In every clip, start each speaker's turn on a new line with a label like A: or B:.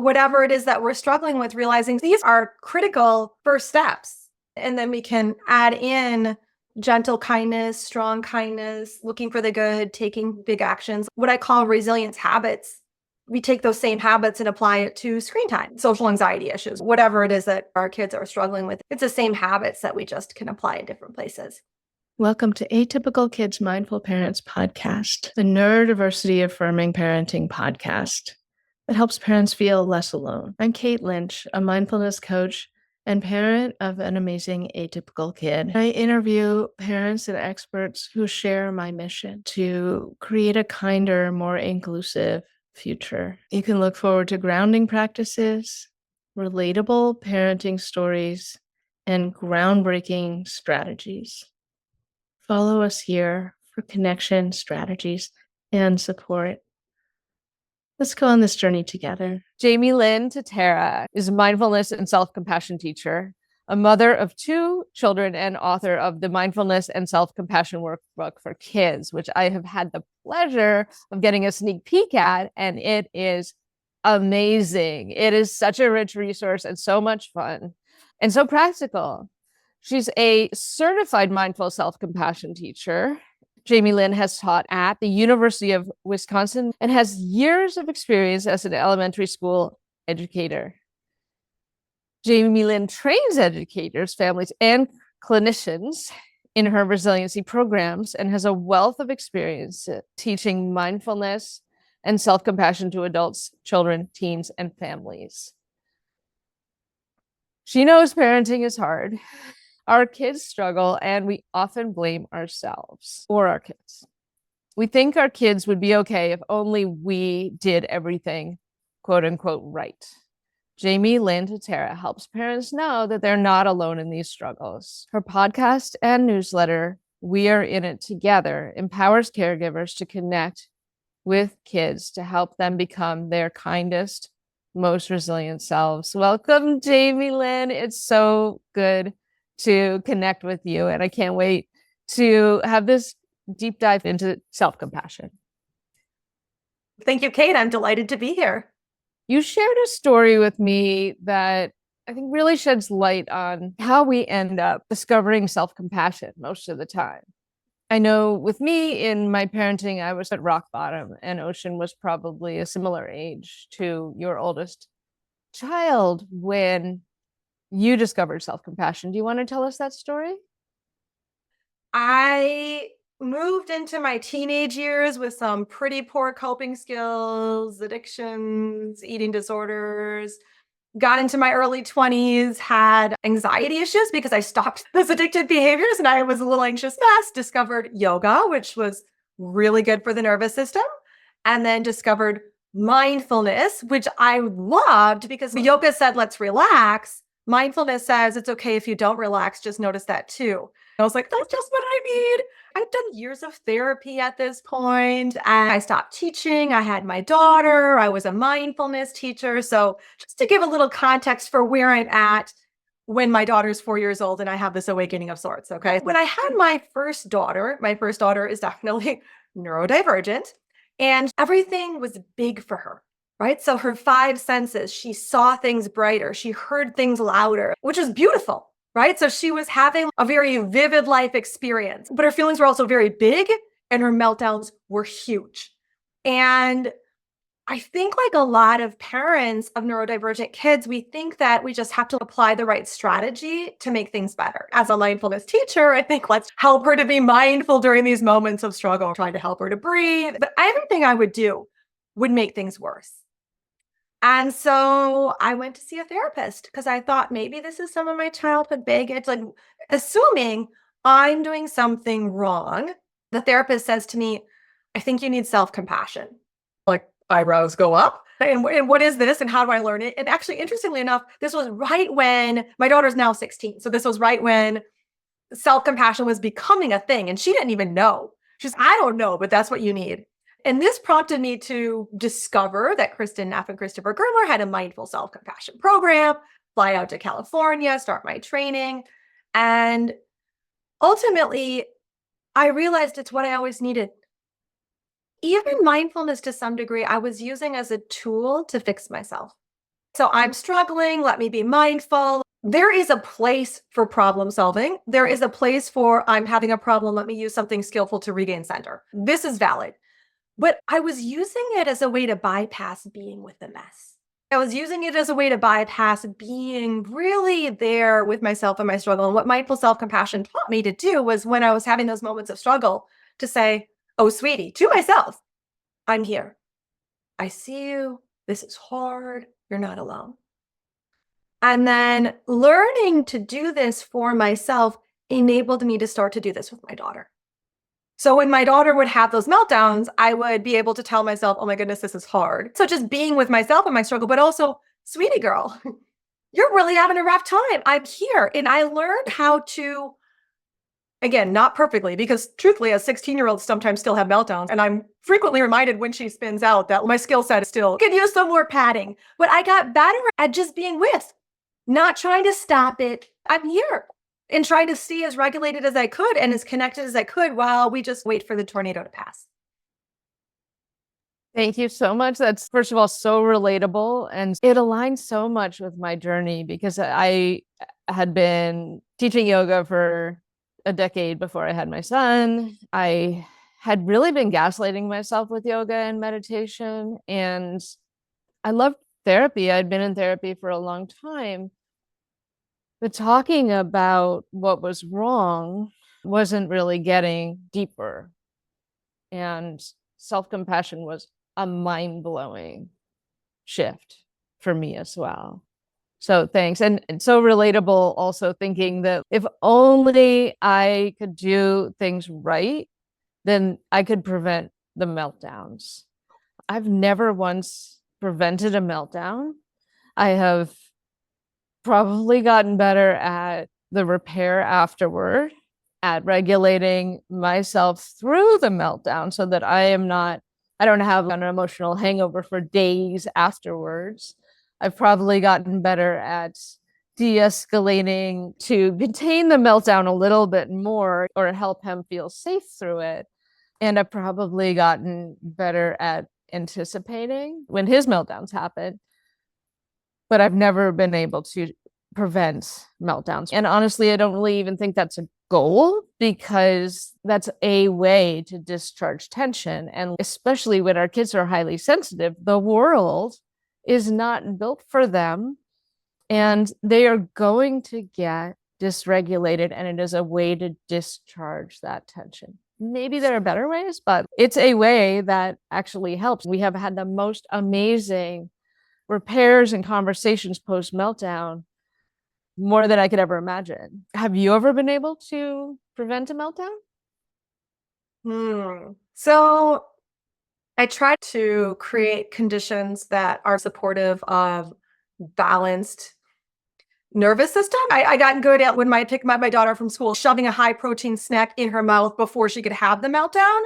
A: whatever it is that we're struggling with, realizing these are critical first steps. And then we can add in gentle kindness, strong kindness, looking for the good, taking big actions, what I call resilience habits. We take those same habits and apply it to screen time, social anxiety issues, whatever it is that our kids are struggling with. It's the same habits that we just can apply in different places.
B: Welcome to Atypical Kids Mindful Parents Podcast, the neurodiversity affirming parenting podcast that helps parents feel less alone. I'm Kate Lynch, a mindfulness coach and parent of an amazing atypical kid. I interview parents and experts who share my mission to create a kinder, more inclusive future. You can look forward to grounding practices, relatable parenting stories, and groundbreaking strategies. Follow us here for connection, strategies, and support. Let's go on this journey together.
C: Jamie Lynn Tatera is a mindfulness and self-compassion teacher, a mother of 2 children, and author of the Mindfulness and Self-Compassion Workbook for Kids, which I have had the pleasure of getting a sneak peek at, and it is amazing. It is such a rich resource and so much fun and so practical. She's a certified mindful self-compassion teacher. Jamie Lynn has taught at the University of Wisconsin and has years of experience as an elementary school educator. Jamie Lynn trains educators, families, and clinicians in her resiliency programs and has a wealth of experience teaching mindfulness and self-compassion to adults, children, teens, and families. She knows parenting is hard. Our kids struggle, and we often blame ourselves or our kids. We think our kids would be okay if only we did everything, quote unquote, right. Jamie Lynn Tatera helps parents know that they're not alone in these struggles. Her podcast and newsletter, We Are In It Together, empowers caregivers to connect with kids to help them become their kindest, most resilient selves. Welcome, Jamie Lynn. It's so good to connect with you, and I can't wait to have this deep dive into self-compassion.
A: Thank you, Kate. I'm delighted to be here.
C: You shared a story with me that I think really sheds light on how we end up discovering self-compassion most of the time. I know with me in my parenting, I was at rock bottom, and Ocean was probably a similar age to your oldest child when you discovered self-compassion. Do you want to tell us that story?
A: I moved into my teenage years with some pretty poor coping skills, addictions, eating disorders. Got into my early 20s, had anxiety issues because I stopped those addictive behaviors and I was a little anxious mess. Discovered yoga, which was really good for the nervous system, and then discovered mindfulness, which I loved because yoga said, let's relax. Mindfulness says it's okay if you don't relax, just notice that too. I was like, that's just what I need. I've done years of therapy at this point, and I stopped teaching. I had my daughter. I was a mindfulness teacher. So just to give a little context for where I'm at when my daughter's 4 years old and I have this awakening of sorts, okay? When I had my first daughter is definitely neurodivergent, and everything was big for her. Right? So her 5 senses, she saw things brighter, she heard things louder, which is beautiful, right? So she was having a very vivid life experience, but her feelings were also very big and her meltdowns were huge. And I think like a lot of parents of neurodivergent kids, we think that we just have to apply the right strategy to make things better. As a mindfulness teacher, I think let's help her to be mindful during these moments of struggle, trying to help her to breathe. But everything I would do would make things worse. And so I went to see a therapist because I thought maybe this is some of my childhood baggage, like assuming I'm doing something wrong. The therapist says to me, I think you need self-compassion. Like eyebrows go up. And what is this? And how do I learn it? And actually, interestingly enough, this was right when my daughter's now 16. So this was right when self-compassion was becoming a thing. And she didn't even know. She's, I don't know, but that's what you need. And this prompted me to discover that Kristen Neff and Christopher Gertler had a mindful self-compassion program, fly out to California, start my training. And ultimately, I realized it's what I always needed. Even mindfulness to some degree, I was using as a tool to fix myself. So I'm struggling. Let me be mindful. There is a place for problem solving. There is a place for I'm having a problem. Let me use something skillful to regain center. This is valid. But I was using it as a way to bypass being with the mess. I was using it as a way to bypass being really there with myself and my struggle. And what mindful self-compassion taught me to do was when I was having those moments of struggle to say, oh, sweetie, to myself, I'm here. I see you. This is hard. You're not alone. And then learning to do this for myself enabled me to start to do this with my daughter. So when my daughter would have those meltdowns, I would be able to tell myself, oh my goodness, this is hard. So just being with myself and my struggle, but also, sweetie girl, you're really having a rough time. I'm here. And I learned how to, again, not perfectly, because truthfully, as 16-year-olds sometimes still have meltdowns. And I'm frequently reminded when she spins out that my skill set is still could use some more padding. But I got better at just being with, not trying to stop it. I'm here. And trying to stay as regulated as I could and as connected as I could while we just wait for the tornado to pass.
C: Thank you so much. That's, first of all, so relatable. And it aligns so much with my journey because I had been teaching yoga for a decade before I had my son. I had really been gaslighting myself with yoga and meditation. And I loved therapy. I'd been in therapy for a long time. But talking about what was wrong wasn't really getting deeper. And self-compassion was a mind-blowing shift for me as well. So thanks. And so relatable also thinking that if only I could do things right, then I could prevent the meltdowns. I've never once prevented a meltdown. I have probably gotten better at the repair afterward, at regulating myself through the meltdown so that I don't have an emotional hangover for days afterwards. I've probably gotten better at de-escalating to contain the meltdown a little bit more or help him feel safe through it. And I've probably gotten better at anticipating when his meltdowns happen. But I've never been able to prevent meltdowns. And honestly, I don't really even think that's a goal because that's a way to discharge tension. And especially when our kids are highly sensitive, the world is not built for them and they are going to get dysregulated, and it is a way to discharge that tension. Maybe there are better ways, but it's a way that actually helps. We have had the most amazing repairs and conversations post meltdown, more than I could ever imagine. Have you ever been able to prevent a meltdown?
A: So I try to create conditions that are supportive of balanced nervous system. I got good at when I picked my daughter from school, shoving a high protein snack in her mouth before she could have the meltdown,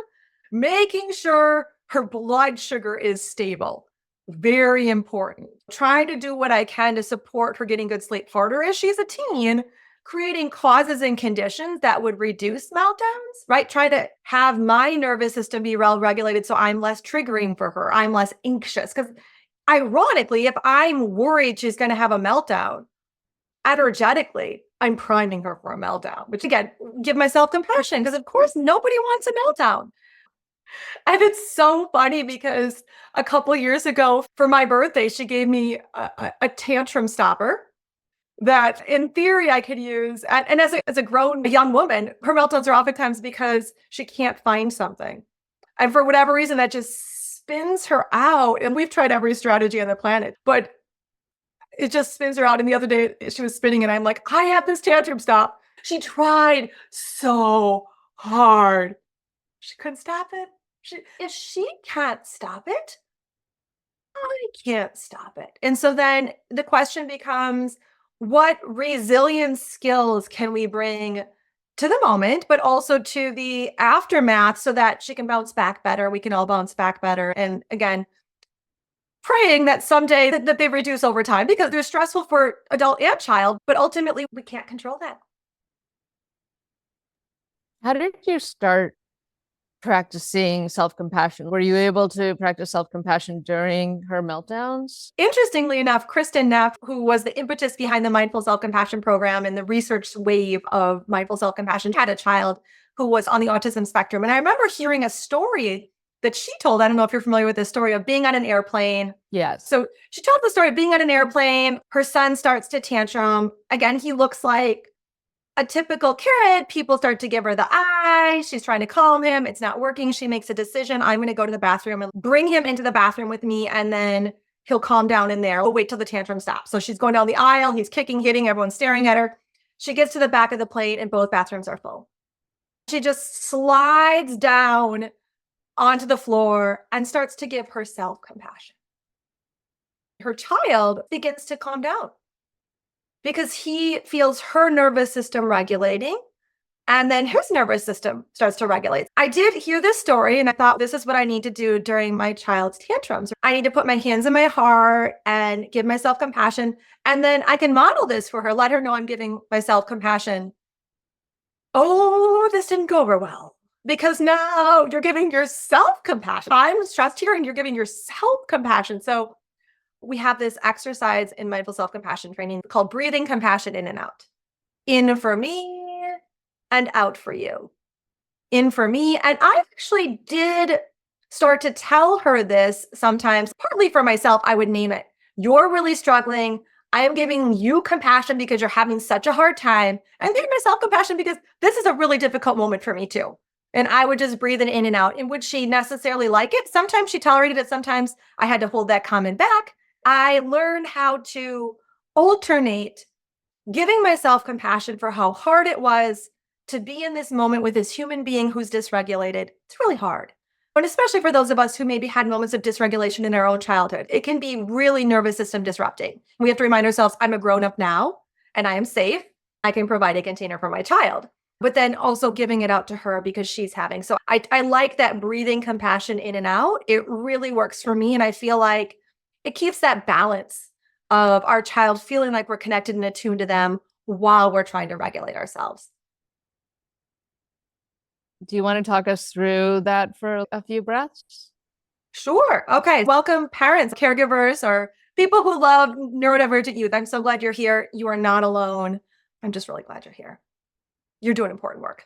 A: making sure her blood sugar is stable. Very important. Trying to do what I can to support her getting good sleep for her as she's a teen, creating causes and conditions that would reduce meltdowns, right? Try to have my nervous system be well regulated so I'm less triggering for her. I'm less anxious. Because ironically, if I'm worried she's going to have a meltdown, energetically, I'm priming her for a meltdown, which again, give myself compassion because of course nobody wants a meltdown. And it's so funny because a couple years ago for my birthday, she gave me a tantrum stopper that in theory I could use. And as a grown young woman, her meltdowns are oftentimes because she can't find something. And for whatever reason, that just spins her out. And we've tried every strategy on the planet, but it just spins her out. And the other day she was spinning and I'm like, I have this tantrum stop. She tried so hard. She couldn't stop it. If she can't stop it, I can't stop it. And so then the question becomes, what resilience skills can we bring to the moment, but also to the aftermath so that she can bounce back better? We can all bounce back better. And again, praying that someday that they reduce over time because they're stressful for adult and child, but ultimately we can't control that.
C: How did you start practicing self-compassion? Were you able to practice self-compassion during her meltdowns?
A: Interestingly enough, Kristen Neff, who was the impetus behind the Mindful Self-Compassion program and the research wave of mindful self-compassion, had a child who was on the autism spectrum. And I remember hearing a story that she told. I don't know if you're familiar with this story of being on an airplane.
C: Yes.
A: So she told the story of being on an airplane. Her son starts to tantrum. Again, he looks like a typical kid. People start to give her the eye. She's trying to calm him. It's not working. She makes a decision. I'm going to go to the bathroom and bring him into the bathroom with me. And then he'll calm down in there. We'll wait till the tantrum stops. So she's going down the aisle. He's kicking, hitting. Everyone's staring at her. She gets to the back of the plane and both bathrooms are full. She just slides down onto the floor and starts to give herself compassion. Her child begins to calm down because he feels her nervous system regulating, and then his nervous system starts to regulate. I did hear this story and I thought, this is what I need to do during my child's tantrums. I need to put my hands in my heart and give myself compassion. And then I can model this for her, let her know I'm giving myself compassion. Oh, this didn't go over well because now you're giving yourself compassion. I'm stressed here and you're giving yourself compassion. So we have this exercise in mindful self-compassion training called breathing compassion in and out. In for me and out for you. In for me. And I actually did start to tell her this sometimes, partly for myself. I would name it. You're really struggling. I am giving you compassion because you're having such a hard time. And giving myself compassion because this is a really difficult moment for me too. And I would just breathe it in and out. And would she necessarily like it? Sometimes she tolerated it. Sometimes I had to hold that comment back. I learned how to alternate giving myself compassion for how hard it was to be in this moment with this human being who's dysregulated. It's really hard. And especially for those of us who maybe had moments of dysregulation in our own childhood, it can be really nervous system disrupting. We have to remind ourselves, I'm a grown-up now and I am safe. I can provide a container for my child, but then also giving it out to her because she's having. So I like that breathing compassion in and out. It really works for me. And I feel like it keeps that balance of our child feeling like we're connected and attuned to them while we're trying to regulate ourselves.
C: Do you want to talk us through that for a few breaths?
A: Sure. Okay. Welcome, parents, caregivers, or people who love neurodivergent youth. I'm so glad you're here. You are not alone. I'm just really glad you're here. You're doing important work.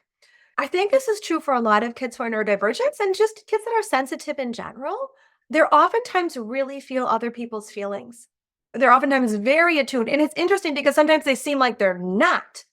A: I think this is true for a lot of kids who are neurodivergent and just kids that are sensitive in general. They're oftentimes really feel other people's feelings. They're oftentimes very attuned. And it's interesting because sometimes they seem like they're not.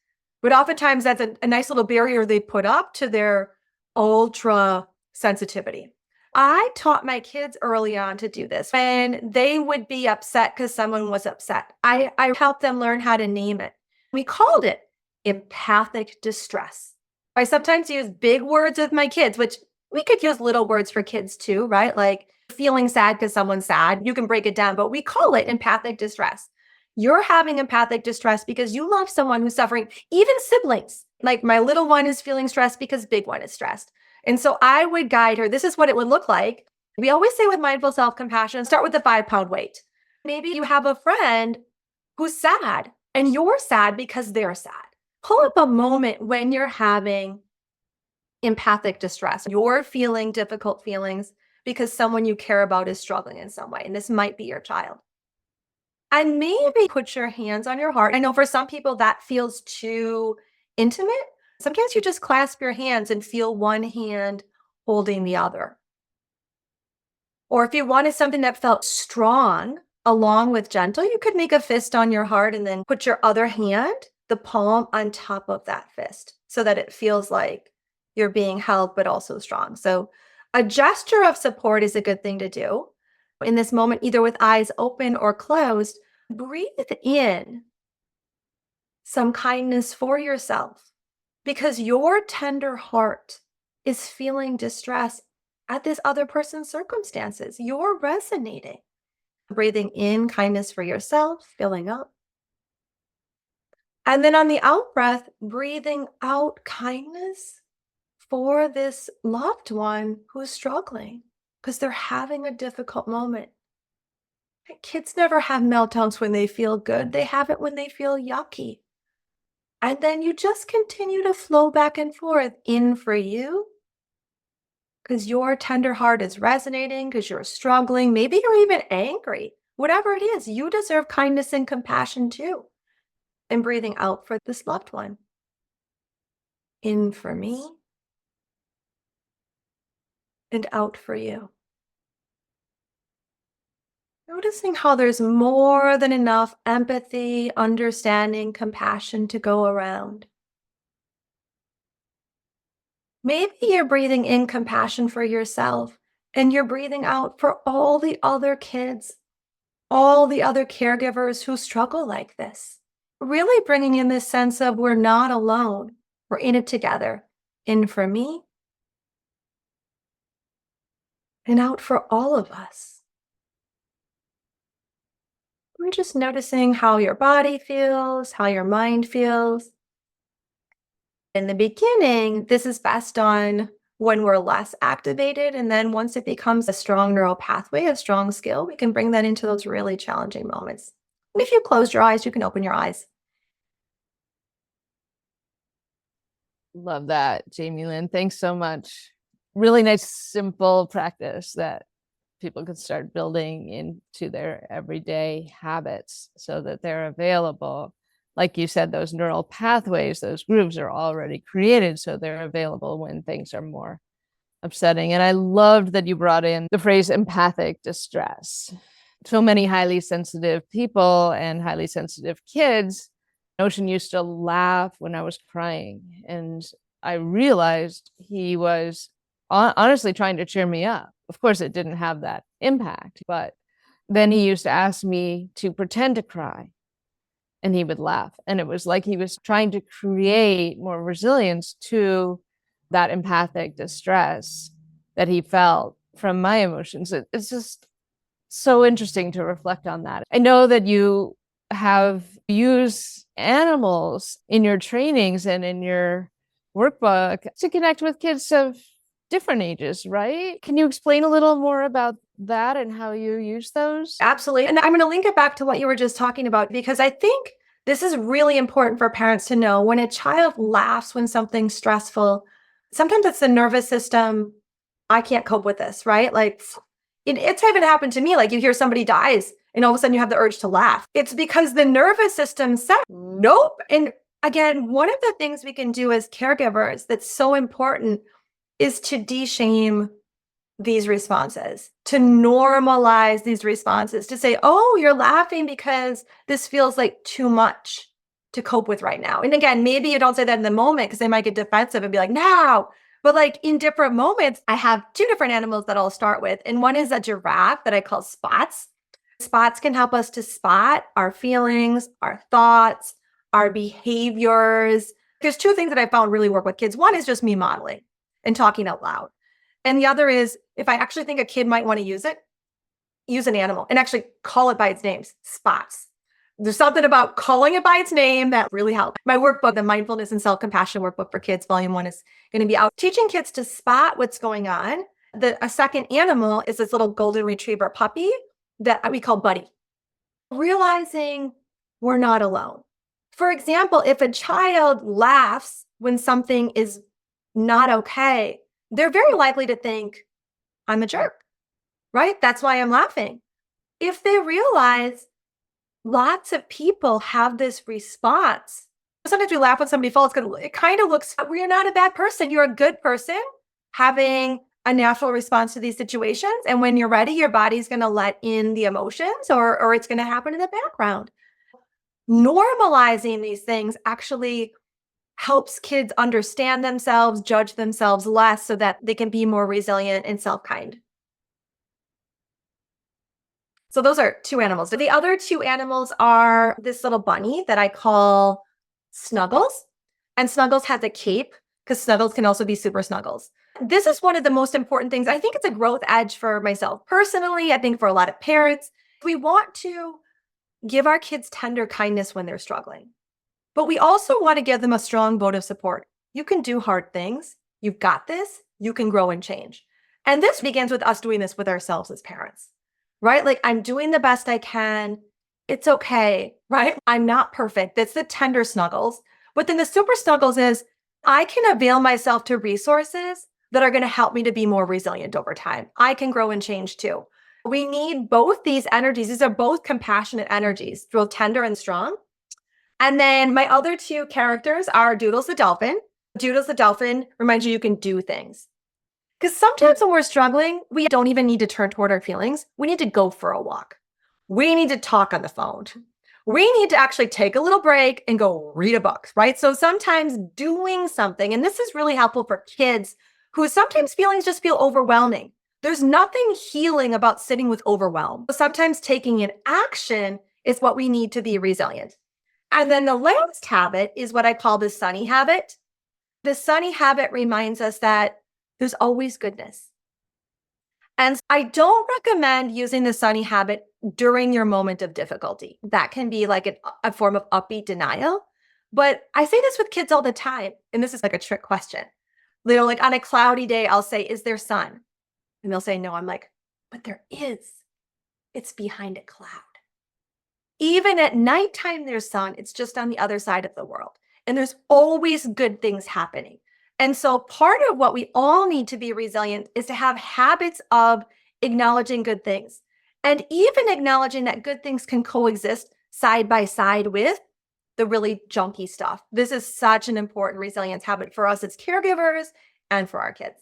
A: But oftentimes that's a nice little barrier they put up to their ultra sensitivity. I taught my kids early on to do this. When they would be upset because someone was upset, I helped them learn how to name it. We called it empathic distress. I sometimes use big words with my kids, which we could use little words for kids too, right? Like feeling sad because someone's sad. You can break it down, but we call it empathic distress. You're having empathic distress because you love someone who's suffering, even siblings. Like my little one is feeling stressed because big one is stressed. And so I would guide her. This is what it would look like. We always say with mindful self-compassion, start with the 5-pound weight. Maybe you have a friend who's sad and you're sad because they're sad. Pull up a moment when you're having empathic distress. You're feeling difficult feelings because someone you care about is struggling in some way. And this might be your child. And maybe put your hands on your heart. I know for some people that feels too intimate. Sometimes you just clasp your hands and feel one hand holding the other. Or if you wanted something that felt strong along with gentle, you could make a fist on your heart and then put your other hand, the palm, on top of that fist so that it feels like you're being held, but also strong. So a gesture of support is a good thing to do. In this moment, either with eyes open or closed, breathe in some kindness for yourself because your tender heart is feeling distress at this other person's circumstances. You're resonating. Breathing in kindness for yourself, filling up. And then on the out breath, breathing out kindness for this loved one who's struggling because they're having a difficult moment. Kids never have meltdowns when they feel good. They have it when they feel yucky. And then you just continue to flow back and forth in for you because your tender heart is resonating, because you're struggling. Maybe you're even angry. Whatever it is, you deserve kindness and compassion too. And breathing out for this loved one. In for me and out for you. Noticing how there's more than enough empathy, understanding, compassion to go around. Maybe you're breathing in compassion for yourself and you're breathing out for all the other kids, all the other caregivers who struggle like this. Really bringing in this sense of we're not alone. We're in it together. In for me and out for all of us. We're just noticing how your body feels, how your mind feels. In the beginning, this is best done when we're less activated. And then once it becomes a strong neural pathway, a strong skill, we can bring that into those really challenging moments. And if you close your eyes, you can open your eyes.
C: Love that, Jamie Lynn. Thanks so much. Really nice, simple practice that people can start building into their everyday habits so that they're available. Like you said, those neural pathways, those grooves are already created, so they're available when things are more upsetting. And I loved that you brought in the phrase empathic distress. So many highly sensitive people and highly sensitive kids. Ocean used to laugh when I was crying, and I realized he was honestly trying to cheer me up. Of course, it didn't have that impact, but then he used to ask me to pretend to cry, and he would laugh. And it was like he was trying to create more resilience to that empathic distress that he felt from my emotions. It's just so interesting to reflect on that. I know that you have used animals in your trainings and in your workbook to connect with kids of different ages, right? Can you explain a little more about that and how you use those?
A: Absolutely. And I'm going to link it back to what you were just talking about, because I think this is really important for parents to know. When a child laughs when something's stressful, sometimes it's the nervous system. I can't cope with this, right? Like it's even happened to me. Like you hear somebody dies and all of a sudden you have the urge to laugh. It's because the nervous system said, nope. And again, one of the things we can do as caregivers that's so important is to de-shame these responses, to normalize these responses, to say, oh, you're laughing because this feels like too much to cope with right now. And again, maybe you don't say that in the moment because they might get defensive and be like, no. But like in different moments, I have two different animals that I'll start with. And one is a giraffe that I call Spots. Spots can help us to spot our feelings, our thoughts, our behaviors. There's two things that I found really work with kids. One is just me modeling and talking out loud. And the other is, if I actually think a kid might want to use it, use an animal and actually call it by its names, Spots. There's something about calling it by its name that really helps. My workbook, the Mindfulness and Self-Compassion Workbook for Kids, Volume 1 is going to be out. Teaching kids to spot what's going on. A second animal is this little golden retriever puppy that we call Buddy. Realizing we're not alone. For example, if a child laughs when something is not okay, they're very likely to think, I'm a jerk, right? That's why I'm laughing. If they realize lots of people have this response, sometimes we laugh when somebody falls, it kind of looks, you're not a bad person. You're a good person having a natural response to these situations. And when you're ready, your body's going to let in the emotions or it's going to happen in the background. Normalizing these things actually helps kids understand themselves, judge themselves less so that they can be more resilient and self-kind. So those are two animals. The other two animals are this little bunny that I call Snuggles. And Snuggles has a cape because Snuggles can also be super Snuggles. This is one of the most important things. I think it's a growth edge for myself personally. I think for a lot of parents, we want to give our kids tender kindness when they're struggling. But we also want to give them a strong vote of support. You can do hard things. You've got this. You can grow and change. And this begins with us doing this with ourselves as parents, right? Like, I'm doing the best I can. It's okay, right? I'm not perfect. That's the tender Snuggles. But then the super Snuggles is I can avail myself to resources that are going to help me to be more resilient over time. I can grow and change too. We need both these energies. These are both compassionate energies, feel tender and strong. And then my other two characters are Doodles the dolphin. Doodles the dolphin reminds you can do things. Because sometimes when we're struggling, we don't even need to turn toward our feelings. We need to go for a walk. We need to talk on the phone. We need to actually take a little break and go read a book, right? So sometimes doing something, and this is really helpful for kids who sometimes feelings just feel overwhelming. There's nothing healing about sitting with overwhelm. Sometimes taking an action is what we need to be resilient. And then the last habit is what I call the sunny habit. The sunny habit reminds us that there's always goodness. And I don't recommend using the sunny habit during your moment of difficulty. That can be like a form of upbeat denial. But I say this with kids all the time. And this is like a trick question. You know, like on a cloudy day, I'll say, is there sun? And they'll say, no. I'm like, but there is. It's behind a cloud. Even at nighttime, there's sun. It's just on the other side of the world. And there's always good things happening. And so part of what we all need to be resilient is to have habits of acknowledging good things. And even acknowledging that good things can coexist side by side with the really junky stuff. This is such an important resilience habit for us as caregivers and for our kids.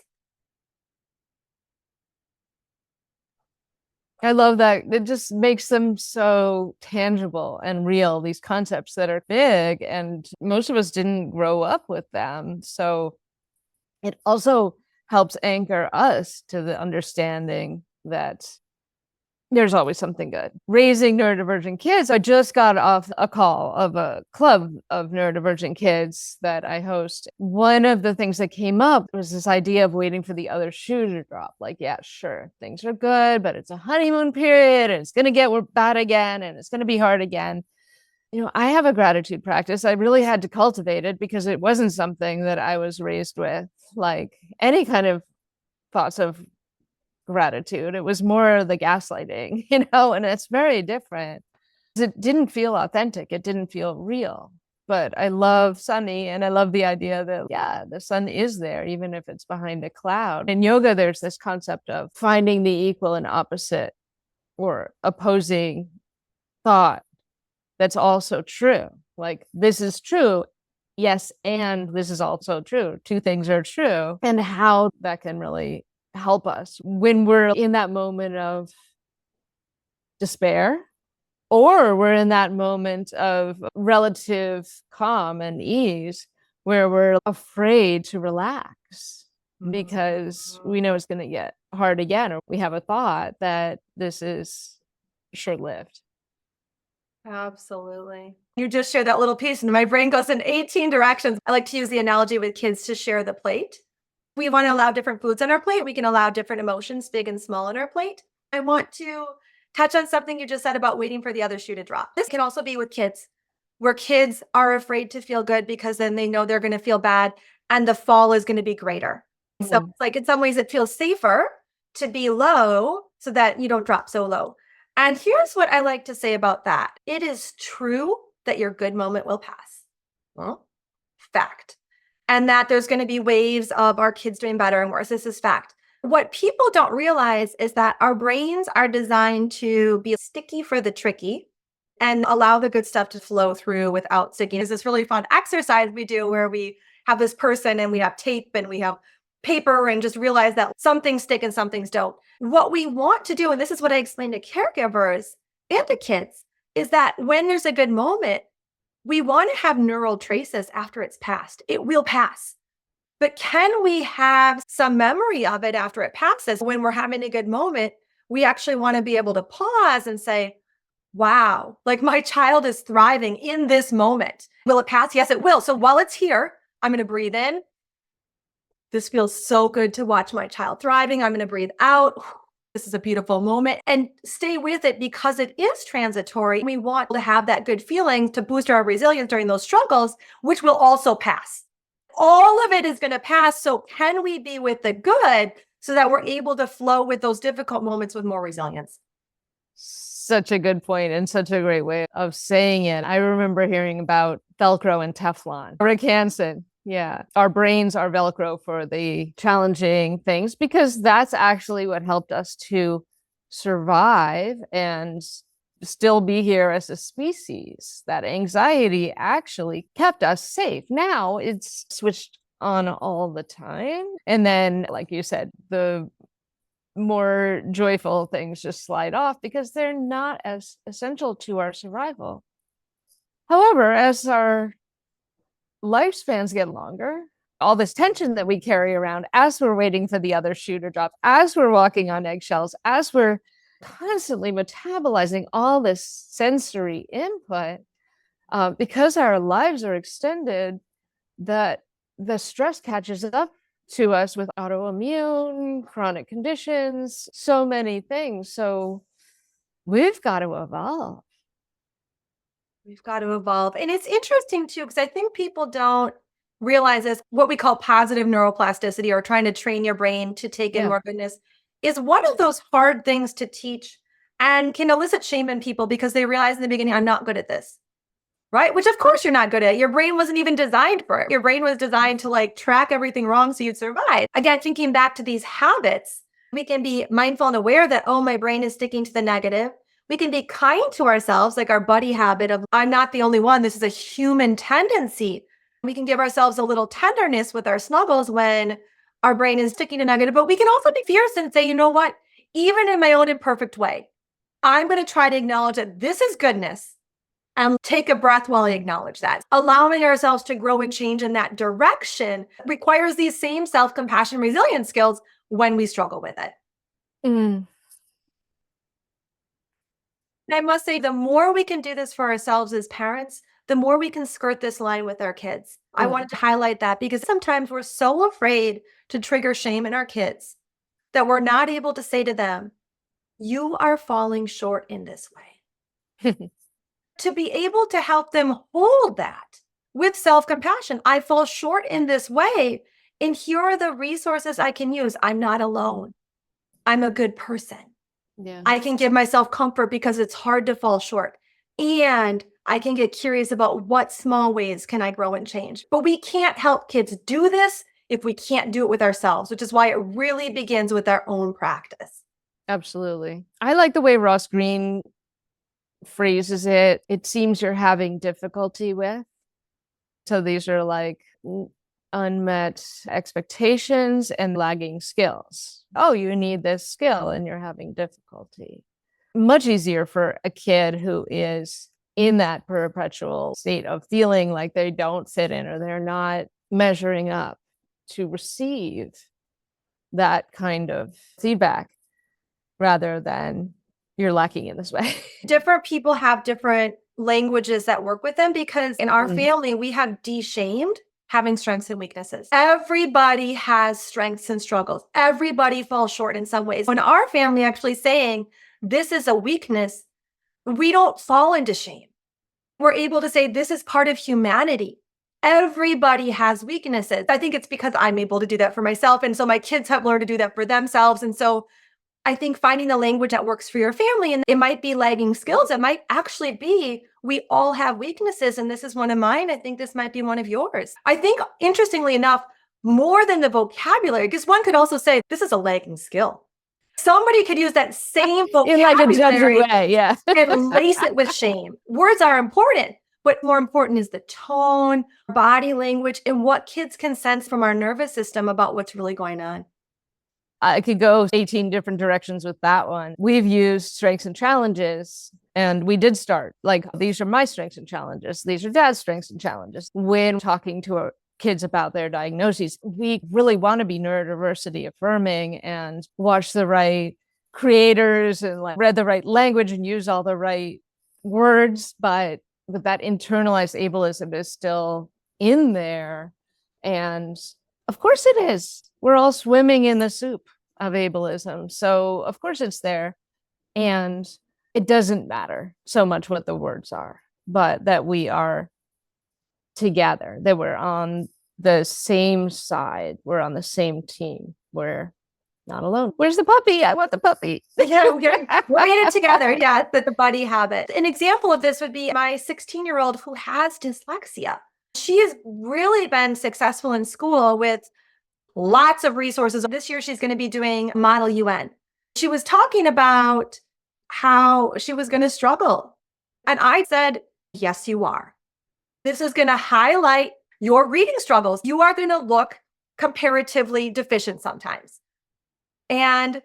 C: I love that. It just makes them so tangible and real, these concepts that are big, and most of us didn't grow up with them. So it also helps anchor us to the understanding that there's always something good. Raising neurodivergent kids, I just got off a call of a club of neurodivergent kids that I host. One of the things that came up was this idea of waiting for the other shoe to drop. Like, yeah, sure, things are good, but it's a honeymoon period and it's going to get bad again and it's going to be hard again. You know, I have a gratitude practice. I really had to cultivate it because it wasn't something that I was raised with, like any kind of thoughts of gratitude. It was more the gaslighting, you know, and it's very different. It didn't feel authentic. It didn't feel real. But I love sunny, and I love the idea that, yeah, the sun is there, even if it's behind a cloud. In yoga, there's this concept of finding the equal and opposite or opposing thought that's also true. Like, this is true. Yes, and this is also true. Two things are true. And how that can really help us when we're in that moment of despair, or we're in that moment of relative calm and ease where we're afraid to relax because we know it's going to get hard again, or we have a thought that this is short-lived.
A: Absolutely. You just shared that little piece and my brain goes in 18 directions. I like to use the analogy with kids to share the plate. We want to allow different foods on our plate. We can allow different emotions, big and small, on our plate. I want to touch on something you just said about waiting for the other shoe to drop. This can also be with kids, where kids are afraid to feel good because then they know they're going to feel bad and the fall is going to be greater. So it's like, in some ways it feels safer to be low so that you don't drop so low. And here's what I like to say about that. It is true that your good moment will pass. Well, fact. And that there's going to be waves of our kids doing better and worse. This is fact. What people don't realize is that our brains are designed to be sticky for the tricky and allow the good stuff to flow through without sticking. There's this really fun exercise we do where we have this person and we have tape and we have paper and just realize that some things stick and some things don't. What we want to do, and this is what I explain to caregivers and to kids, is that when there's a good moment, we want to have neural traces after it's passed. It will pass. But can we have some memory of it after it passes? When we're having a good moment, we actually want to be able to pause and say, wow, like my child is thriving in this moment. Will it pass? Yes, it will. So while it's here, I'm going to breathe in. This feels so good to watch my child thriving. I'm going to breathe out. This is a beautiful moment, and stay with it because it is transitory. We want to have that good feeling to boost our resilience during those struggles, which will also pass. All of it is going to pass. So can we be with the good so that we're able to flow with those difficult moments with more resilience?
C: Such a good point and such a great way of saying it. I remember hearing about Velcro and Teflon. Rick Hansen Yeah. Our brains are Velcro for the challenging things because that's actually what helped us to survive and still be here as a species. That anxiety actually kept us safe. Now it's switched on all the time. And then, like you said, the more joyful things just slide off because they're not as essential to our survival. However, as our lifespans get longer, all this tension that we carry around as we're waiting for the other shoe to drop, as we're walking on eggshells, as we're constantly metabolizing all this sensory input, because our lives are extended, that the stress catches up to us with autoimmune, chronic conditions, so many things. So we've got to evolve.
A: We've got to evolve. And it's interesting too, because I think people don't realize this, what we call positive neuroplasticity or trying to train your brain to take in
C: Yeah.
A: more goodness is one of those hard things to teach and can elicit shame in people because they realize in the beginning, I'm not good at this. Right? Which of course you're not good at. Your brain wasn't even designed for it. Your brain was designed to like track everything wrong so you'd survive. Again, thinking back to these habits, we can be mindful and aware that, oh, my brain is sticking to the negative. We can be kind to ourselves, like our buddy habit of, I'm not the only one. This is a human tendency. We can give ourselves a little tenderness with our snuggles when our brain is sticking to negative, but we can also be fierce and say, you know what? Even in my own imperfect way, I'm going to try to acknowledge that this is goodness. And take a breath while I acknowledge that. Allowing ourselves to grow and change in that direction requires these same self-compassion, resilience skills when we struggle with it.
C: Mm.
A: And I must say, the more we can do this for ourselves as parents, the more we can skirt this line with our kids. I wanted to highlight that because sometimes we're so afraid to trigger shame in our kids that we're not able to say to them, you are falling short in this way. To be able to help them hold that with self-compassion. I fall short in this way, and here are the resources I can use. I'm not alone. I'm a good person.
C: Yeah.
A: I can give myself comfort because it's hard to fall short. And I can get curious about what small ways can I grow and change. But we can't help kids do this if we can't do it with ourselves, which is why it really begins with our own practice.
C: Absolutely. I like the way Ross Green phrases it seems you're having difficulty with. So these are like unmet expectations and lagging skills. Oh, you need this skill and you're having difficulty. Much easier for a kid who is in that perpetual state of feeling like they don't fit in or they're not measuring up to receive that kind of feedback rather than you're lacking in this way.
A: Different people have different languages that work with them because in our family, we have de-shamed having strengths and weaknesses. Everybody has strengths and struggles. Everybody falls short in some ways. When our family actually saying, this is a weakness, we don't fall into shame. We're able to say, this is part of humanity. Everybody has weaknesses. I think it's because I'm able to do that for myself. And so my kids have learned to do that for themselves. And so I think finding the language that works for your family, and it might be lagging skills. It might actually be, we all have weaknesses. And this is one of mine. I think this might be one of yours. I think, interestingly enough, more than the vocabulary, because one could also say, this is a lagging skill. Somebody could use that same vocabulary
C: in like a judgy way, yeah.
A: and lace it with shame. Words are important. What more important is the tone, body language, and what kids can sense from our nervous system about what's really going on.
C: I could go 18 different directions with that one. We've used strengths and challenges, and we did start like, these are my strengths and challenges. These are dad's strengths and challenges. When talking to our kids about their diagnoses, we really want to be neurodiversity affirming and watch the right creators and like read the right language and use all the right words, but that internalized ableism is still in there. And of course it is. We're all swimming in the soup of ableism. So of course it's there. And it doesn't matter so much what the words are, but that we are together, that we're on the same side. We're on the same team. We're not alone. Where's the puppy? I want the puppy.
A: Yeah, we're in it together. Yeah, the buddy habit. An example of this would be my 16-year-old who has dyslexia. She has really been successful in school with lots of resources. This year, she's going to be doing Model UN. She was talking about how she was going to struggle. And I said, yes, you are. This is going to highlight your reading struggles. You are going to look comparatively deficient sometimes. And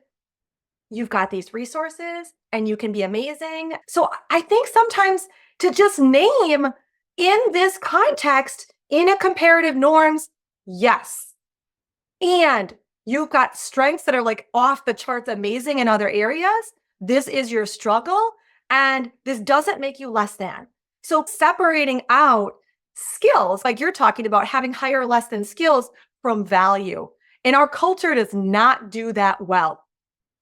A: you've got these resources and you can be amazing. So I think sometimes to just name in this context, in a comparative norms, yes. And you've got strengths that are like off the charts amazing in other areas. This is your struggle. And this doesn't make you less than. So separating out skills, like you're talking about, having higher or less than skills from value. And our culture does not do that well.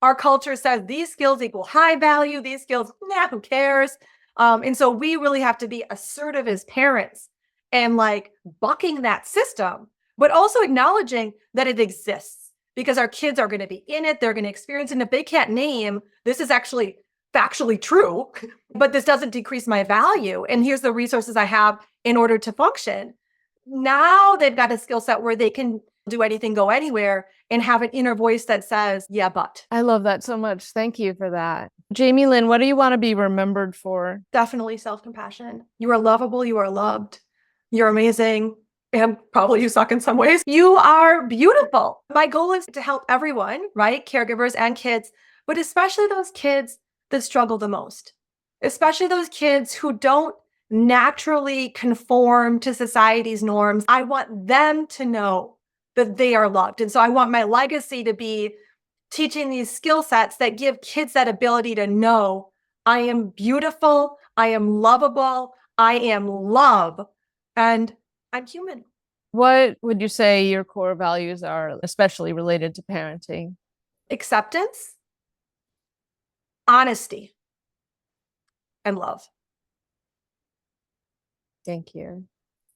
A: Our culture says these skills equal high value, these skills, nah, who cares? And so we really have to be assertive as parents and like bucking that system, but also acknowledging that it exists because our kids are going to be in it. They're going to experience it. And if they can't name, this is actually factually true, but this doesn't decrease my value. And here's the resources I have in order to function. Now they've got a skill set where they can do anything, go anywhere, and have an inner voice that says, yeah, but.
C: I love that so much. Thank you for that. Jamie Lynn, what do you want to be remembered for?
A: Definitely self-compassion. You are lovable. You are loved. You're amazing. And probably you suck in some ways. You are beautiful. My goal is to help everyone, right? Caregivers and kids, but especially those kids that struggle the most, especially those kids who don't naturally conform to society's norms. I want them to know that they are loved. And so I want my legacy to be teaching these skill sets that give kids that ability to know I am beautiful, I am lovable, I am love, and I'm human.
C: What would you say your core values are, especially related to parenting?
A: Acceptance, honesty, and love.
C: Thank you.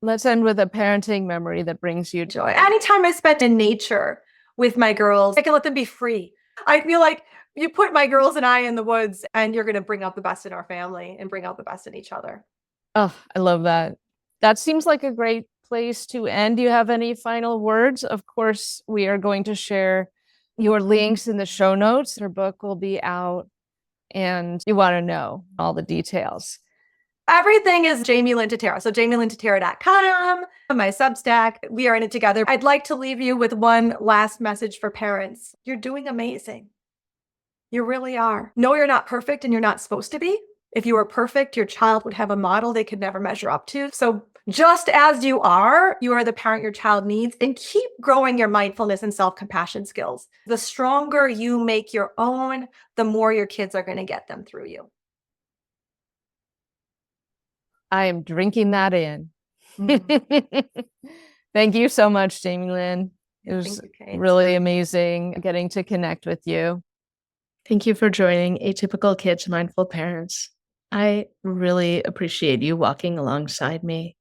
C: Let's end with a parenting memory that brings you
A: Joy. Anytime I spend in nature with my girls, I can let them be free. I feel like you put my girls and I in the woods and you're going to bring out the best in our family and bring out the best in each other.
C: Oh, I love that. That seems like a great place to end. Do you have any final words? Of course, we are going to share your links in the show notes. Her book will be out and you want to know all the details.
A: Everything is Jamie Lynn Tatera. So JamieLynnTatera.com, my Substack. We are in it together. I'd like to leave you with one last message for parents. You're doing amazing. You really are. No, you're not perfect and you're not supposed to be. If you were perfect, your child would have a model they could never measure up to. So just as you are the parent your child needs, and keep growing your mindfulness and self-compassion skills. The stronger you make your own, the more your kids are going to get them through you.
C: I am drinking that in.
A: Mm-hmm.
C: Thank you so much, Jamie Lynn. It was really amazing getting to connect with you.
B: Thank you for joining Atypical Kids Mindful Parents. I really appreciate you walking alongside me.